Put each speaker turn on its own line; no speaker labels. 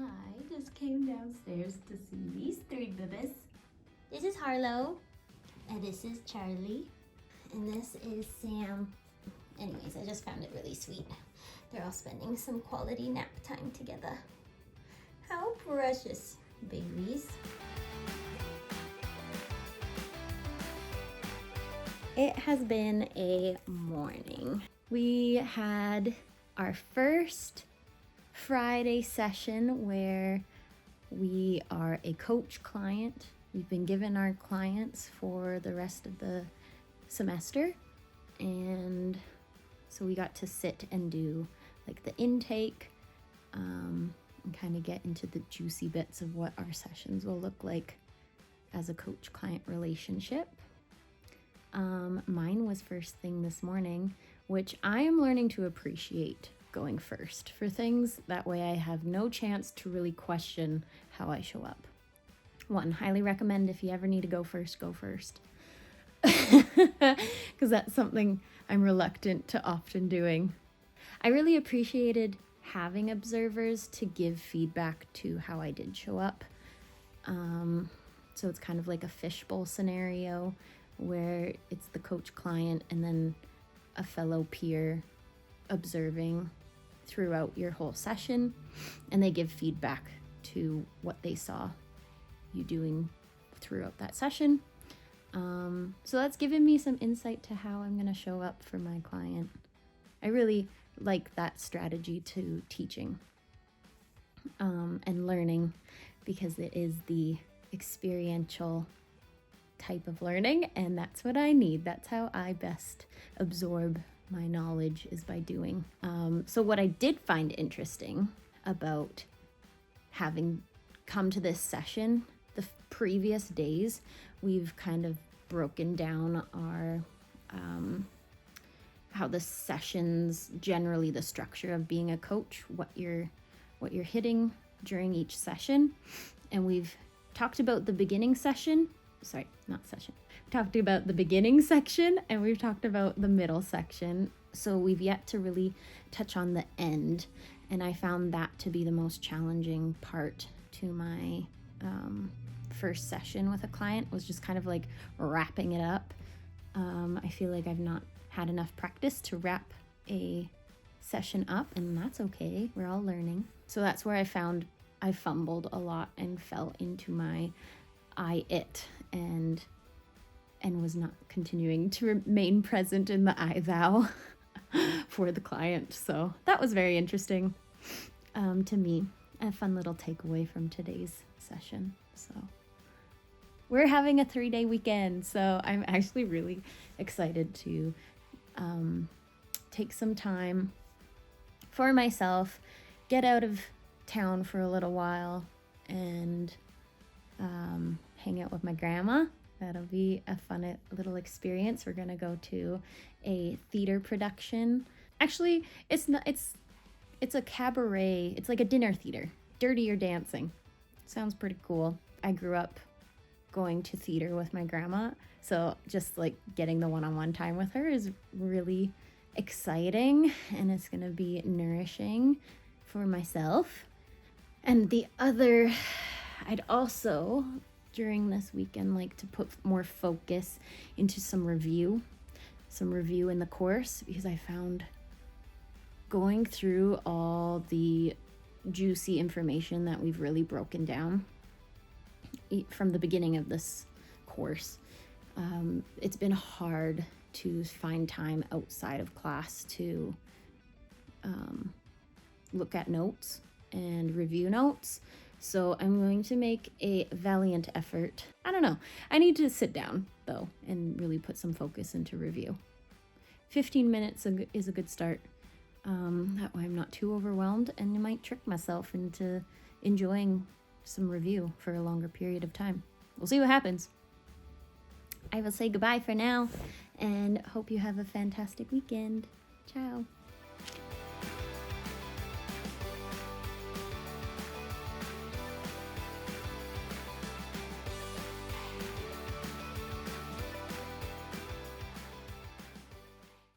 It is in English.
I just came downstairs to see these three babies. This is Harlow, and this is Charlie, and this is Sam. Anyways, I just found it really sweet. They're all spending some quality nap time together. How precious, babies. It has been a morning. We had our first Friday session where we are a coach client. We've been given our clients for the rest of the semester, and so we got to sit and do like the intake and kind of get into the juicy bits of what our sessions will look like as a coach-client relationship. Mine was first thing this morning, which I am learning to appreciate going first for things. That way I have no chance to really question how I show up. One, highly recommend if you ever need to go first, go first. Because that's something I'm reluctant to often doing. I really appreciated having observers to give feedback to how I did show up. So it's kind of like a fishbowl scenario where it's the coach client and then a fellow peer observing throughout your whole session, and they give feedback to what they saw you doing throughout that session. So that's given me some insight to how I'm going to show up for my client. I really like that strategy to teaching and learning, because it is the experiential type of learning, and that's what I need. That's how I best absorb my knowledge, is by doing. So what I did find interesting about having come to this session, the previous days, we've kind of broken down our how the sessions, generally the structure of being a coach, what you're hitting during each session. And we've talked about the beginning session. Sorry, not session. We talked about the beginning section, and we've talked about the middle section. So we've yet to really touch on the end. And I found that to be the most challenging part to my first session with a client, was just kind of like wrapping it up. I feel like I've not had enough practice to wrap a session up, and that's okay. We're all learning. So that's where I found I fumbled a lot and fell into my it and was not continuing to remain present in the I thou for the client. So that was very interesting to me. A fun little takeaway from today's session. So we're having a 3-day weekend, so I'm actually really excited to take some time for myself, get out of town for a little while, and hang out with my grandma. That'll be a fun little experience. We're gonna go to a theater production. Actually, it's a cabaret. It's like a dinner theater. Dirtier Dancing. Sounds pretty cool. I grew up going to theater with my grandma, so just like getting the one-on-one time with her is really exciting, and it's gonna be nourishing for myself. And the other, I'd also during this weekend like to put more focus into some review in the course, because I found going through all the juicy information that we've really broken down from the beginning of this course, it's been hard to find time outside of class to look at notes and review notes. So I'm going to make a valiant effort. I don't know. I need to sit down, though, and really put some focus into review. 15 minutes is a good start. That way I'm not too overwhelmed, and I might trick myself into enjoying some review for a longer period of time. We'll see what happens. I will say goodbye for now, and hope you have a fantastic weekend. Ciao.